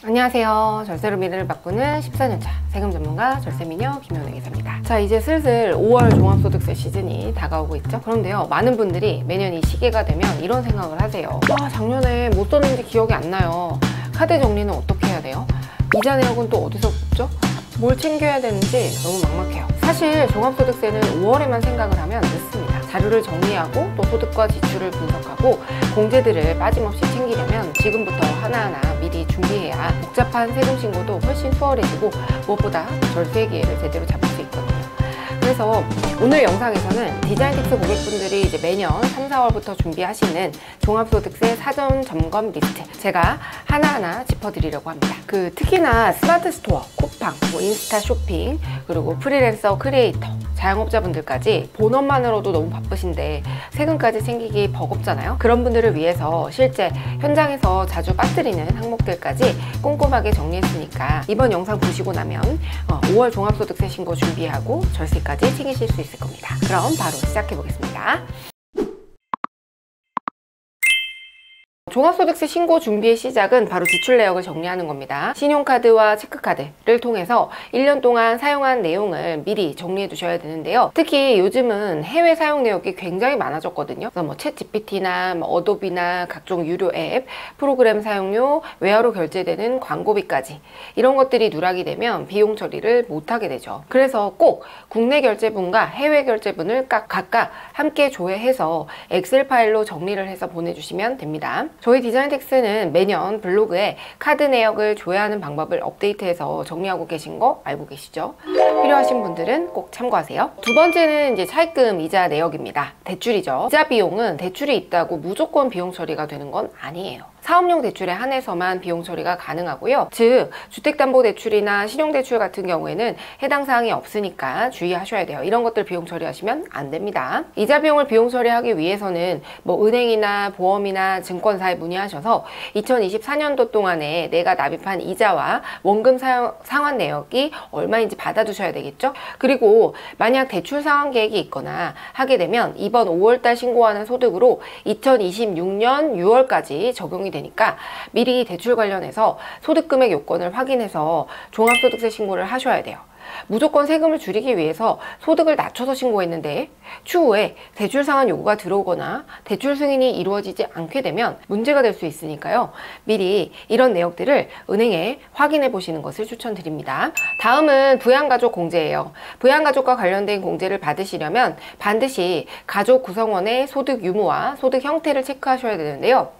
안녕하세요. 절세로 미래를 바꾸는 14년차 세금 전문가 절세미녀 김현우 기사입니다. 자, 이제 슬슬 5월 종합소득세 시즌이 다가오고 있죠. 그런데요, 많은 분들이 매년 이 시기가 되면 이런 생각을 하세요. 작년에 못 썼는지 기억이 안 나요. 카드 정리는 어떻게 해야 돼요? 이자 내역은 또 어디서 뽑죠? 뭘 챙겨야 되는지 너무 막막해요. 사실 종합소득세는 5월에만 생각을 하면 늦습니다. 자료를 정리하고 또 소득과 지출을 분석하고 공제들을 빠짐없이 챙기려면 지금부터 하나하나 미리 준비해야 복잡한 세금 신고도 훨씬 수월해지고 무엇보다 절세 기회를 제대로 잡을 수 있거든요. 그래서 오늘 영상에서는 디자인텍스 고객분들이 이제 매년 3, 4월부터 준비하시는 종합소득세 사전 점검 리스트 제가 하나하나 짚어드리려고 합니다. 특히나 스마트 스토어, 쿠팡, 인스타 쇼핑, 그리고 프리랜서, 크리에이터, 자영업자분들까지 본업만으로도 너무 바쁘신데 세금까지 챙기기 버겁잖아요. 그런 분들을 위해서 실제 현장에서 자주 빠뜨리는 항목들까지 꼼꼼하게 정리했으니까 이번 영상 보시고 나면 5월 종합소득세 신고 준비하고 절세까지 챙기실 수 있을 겁니다. 그럼 바로 시작해 보겠습니다. 종합소득세 신고 준비의 시작은 바로 지출 내역을 정리하는 겁니다. 신용카드와 체크카드를 통해서 1년 동안 사용한 내용을 미리 정리해 두셔야 되는데요. 특히 요즘은 해외 사용 내역이 굉장히 많아졌거든요. 그래서 챗 GPT나 어도비나 각종 유료 앱, 프로그램 사용료, 외화로 결제되는 광고비까지 이런 것들이 누락이 되면 비용 처리를 못하게 되죠. 그래서 꼭 국내 결제분과 해외 결제분을 각각 함께 조회해서 엑셀 파일로 정리를 해서 보내주시면 됩니다. 저희 디자인텍스는 매년 블로그에 카드 내역을 조회하는 방법을 업데이트해서 정리하고 계신 거 알고 계시죠? 필요하신 분들은 꼭 참고하세요. 두 번째는 이제 차입금 이자 내역입니다. 대출이죠. 이자 비용은 대출이 있다고 무조건 비용 처리가 되는 건 아니에요. 사업용 대출에 한해서만 비용 처리가 가능하고요. 즉 주택담보대출이나 신용대출 같은 경우에는 해당 사항이 없으니까 주의하셔야 돼요. 이런 것들 비용 처리하시면 안 됩니다. 이자 비용을 비용 처리하기 위해서는 은행이나 보험이나 증권사에 문의하셔서 2024년도 동안에 내가 납입한 이자와 원금 상환 내역이 얼마인지 받아두셔야 되겠죠. 그리고 만약 대출 상환 계획이 있거나 하게 되면 이번 5월달 신고하는 소득으로 2026년 6월까지 적용이 되니까 미리 대출 관련해서 소득금액 요건을 확인해서 종합소득세 신고를 하셔야 돼요. 무조건 세금을 줄이기 위해서 소득을 낮춰서 신고했는데 추후에 대출 상환 요구가 들어오거나 대출 승인이 이루어지지 않게 되면 문제가 될 수 있으니까요. 미리 이런 내역들을 은행에 확인해 보시는 것을 추천드립니다. 다음은 부양가족 공제예요. 부양가족과 관련된 공제를 받으시려면 반드시 가족 구성원의 소득 유무와 소득 형태를 체크하셔야 되는데요.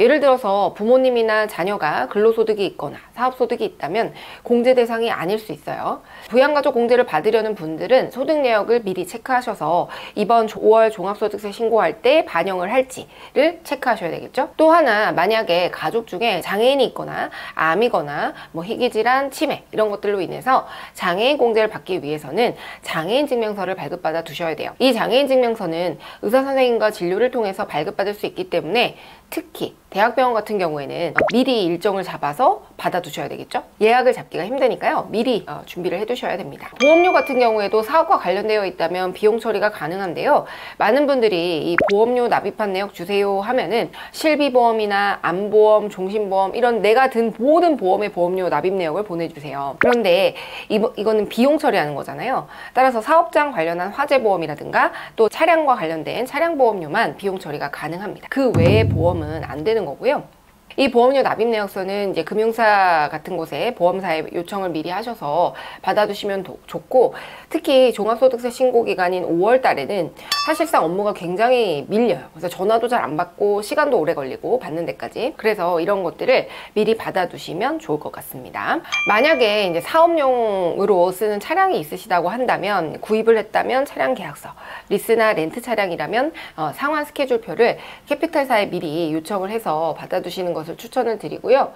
예를 들어서 부모님이나 자녀가 근로소득이 있거나 사업소득이 있다면 공제 대상이 아닐 수 있어요. 부양가족 공제를 받으려는 분들은 소득 내역을 미리 체크하셔서 이번 5월 종합소득세 신고할 때 반영을 할지를 체크하셔야 되겠죠. 또 하나, 만약에 가족 중에 장애인이 있거나 암이거나 희귀질환, 치매 이런 것들로 인해서 장애인 공제를 받기 위해서는 장애인 증명서를 발급받아 두셔야 돼요. 이 장애인 증명서는 의사 선생님과 진료를 통해서 발급받을 수 있기 때문에 특히 대학병원 같은 경우에는 미리 일정을 잡아서 받아두셔야 되겠죠. 예약을 잡기가 힘드니까요. 미리 준비를 해두셔야 됩니다. 보험료 같은 경우에도 사업과 관련되어 있다면 비용 처리가 가능한데요. 많은 분들이 이 보험료 납입한 내역 주세요 하면은 실비보험이나 암보험, 종신보험 이런 내가 든 모든 보험의 보험료 납입 내역을 보내주세요. 그런데 이거는 비용 처리하는 거잖아요. 따라서 사업장 관련한 화재보험이라든가 또 차량과 관련된 차량보험료만 비용 처리가 가능합니다. 그 외의 보험은 안 되는 거고요. 이 보험료 납입 내역서는 이제 금융사 같은 곳에 보험사에 요청을 미리 하셔서 받아두시면 좋고, 특히 종합소득세 신고 기간인 5월 달에는 사실상 업무가 굉장히 밀려요. 그래서 전화도 잘 안 받고 시간도 오래 걸리고 받는 데까지. 그래서 이런 것들을 미리 받아두시면 좋을 것 같습니다. 만약에 이제 사업용으로 쓰는 차량이 있으시다고 한다면, 구입을 했다면 차량 계약서, 리스나 렌트 차량이라면 상환 스케줄표를 캐피탈사에 미리 요청을 해서 받아두시는 것을 추천을 드리고요.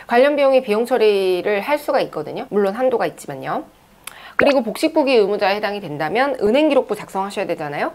관련 비용이 비용 처리를 할 수가 있거든요. 물론 한도가 있지만요. 그리고 복식부기 의무자에 해당이 된다면 은행기록부 작성하셔야 되잖아요.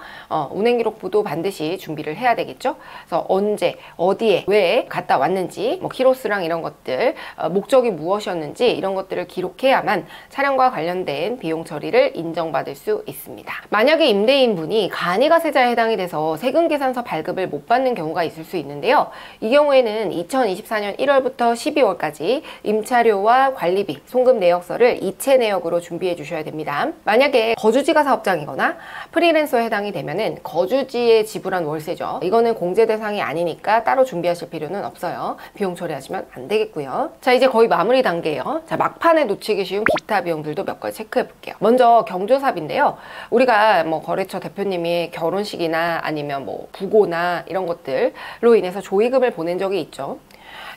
은행기록부도 반드시 준비를 해야 되겠죠. 그래서 언제, 어디에, 왜 갔다 왔는지, 뭐 키로수랑 이런 것들, 목적이 무엇이었는지 이런 것들을 기록해야만 차량과 관련된 비용 처리를 인정받을 수 있습니다. 만약에 임대인분이 간이가세자에 해당이 돼서 세금계산서 발급을 못 받는 경우가 있을 수 있는데요. 이 경우에는 2024년 1월부터 12월까지 임차료와 관리비, 송금 내역서를 이체 내역으로 준비해 주셔야 됩니다. 만약에 거주지가 사업장이거나 프리랜서에 해당이 되면은 거주지에 지불한 월세죠. 이거는 공제 대상이 아니니까 따로 준비하실 필요는 없어요. 비용 처리하시면 안 되겠고요. 자, 이제 거의 마무리 단계예요. 자, 막판에 놓치기 쉬운 기타 비용들도 몇 가지 체크해 볼게요. 먼저 경조사비인데요. 우리가 뭐 거래처 대표님이 결혼식이나 아니면 뭐 부고나 이런 것들로 인해서 조의금을 보낸 적이 있죠.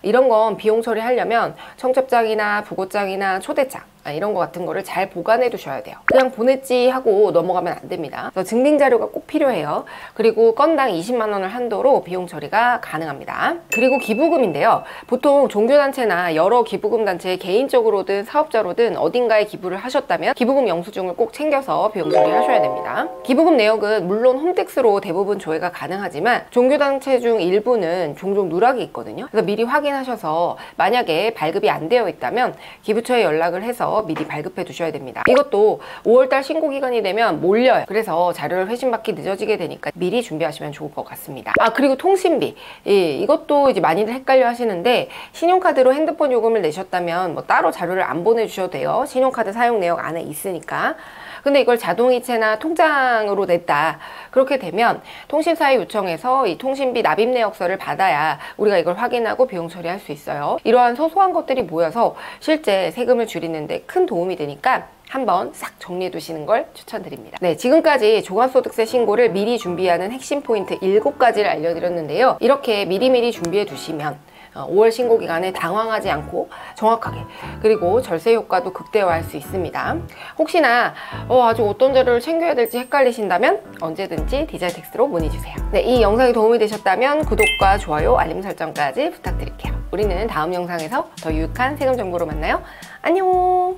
이런 건 비용 처리하려면 청첩장이나 부고장이나 초대장 이런 거 같은 거를 잘 보관해 두셔야 돼요. 그냥 보냈지 하고 넘어가면 안 됩니다. 그래서 증빙 자료가 꼭 필요해요. 그리고 건당 20만 원을 한도로 비용 처리가 가능합니다. 그리고 기부금인데요. 보통 종교단체나 여러 기부금 단체에 개인적으로든 사업자로든 어딘가에 기부를 하셨다면 기부금 영수증을 꼭 챙겨서 비용 처리하셔야 됩니다. 기부금 내역은 물론 홈택스로 대부분 조회가 가능하지만 종교단체 중 일부는 종종 누락이 있거든요. 그래서 미리 확인하셔서 만약에 발급이 안 되어 있다면 기부처에 연락을 해서 미리 발급해 두셔야 됩니다. 이것도 5월달 신고 기간이 되면 몰려요. 그래서 자료를 회신받기 늦어지게 되니까 미리 준비하시면 좋을 것 같습니다. 그리고 통신비, 이것도 이제 많이들 헷갈려 하시는데 신용카드로 핸드폰 요금을 내셨다면 뭐 따로 자료를 안 보내주셔도 돼요. 신용카드 사용 내역 안에 있으니까. 근데 이걸 자동이체나 통장으로 냈다. 그렇게 되면 통신사에 요청해서 이 통신비 납입 내역서를 받아야 우리가 이걸 확인하고 비용 처리할 수 있어요. 이러한 소소한 것들이 모여서 실제 세금을 줄이는데 큰 도움이 되니까 한번 싹 정리해 두시는 걸 추천드립니다. 네, 지금까지 종합소득세 신고를 미리 준비하는 핵심 포인트 7가지를 알려드렸는데요. 이렇게 미리미리 준비해 두시면 5월 신고 기간에 당황하지 않고 정확하게, 그리고 절세 효과도 극대화할 수 있습니다. 혹시나 아직 어떤 자료를 챙겨야 될지 헷갈리신다면 언제든지 디자이텍스로 문의 주세요. 네, 이 영상이 도움이 되셨다면 구독과 좋아요, 알림 설정까지 부탁드릴게요. 우리는 다음 영상에서 더 유익한 세금 정보로 만나요. 안녕.